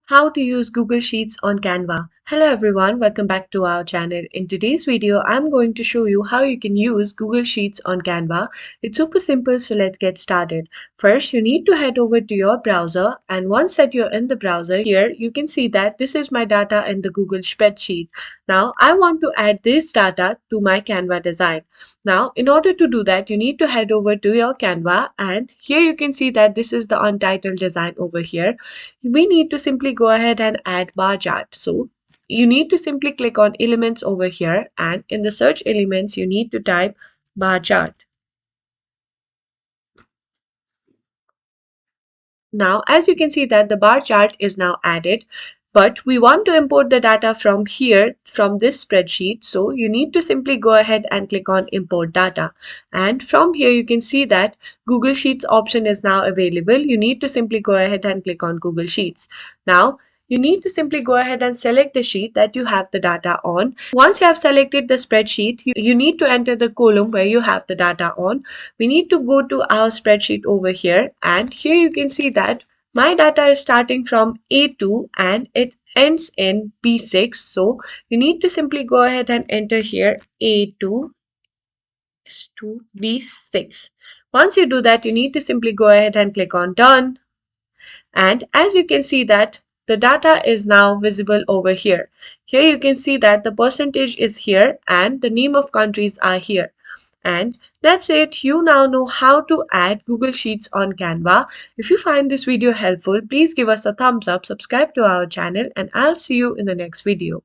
How to use Google Sheets on Canva. Hello everyone, welcome back to our channel. In today's video, I'm going to show you how you can use Google Sheets on Canva. It's super simple, so let's get started. First, you need to head over to your browser, and once that you're in the browser, here you can see that this is my data in the Google spreadsheet. Now, I want to add this data to my Canva design. Now, in order to do that, you need to head over to your Canva, and here you can see that this is the untitled design over here. We need to simply go ahead and add bar chart. So you need to simply click on elements over here, and in the search elements you need to type bar chart. Now as you can see that the bar chart is now added, but we want to import the data from here, from this spreadsheet. So you need to simply go ahead and click on import data, and from here you can see that Google Sheets option is now available. You need to simply go ahead and click on Google Sheets. Now you need to simply go ahead and select the sheet that you have the data on. Once you have selected the spreadsheet, you need to enter the column where you have the data on. We need to go to our spreadsheet over here, and here you can see that my data is starting from A2 and it ends in B6. So you need to simply go ahead and enter here A2 to B6. Once you do that, you need to simply go ahead and click on done. And as you can see that the data is now visible over here. Here you can see that the percentage is here and the name of countries are here. And that's it. You now know how to add Google Sheets on Canva. If you find this video helpful, please give us a thumbs up, subscribe to our channel, and I'll see you in the next video.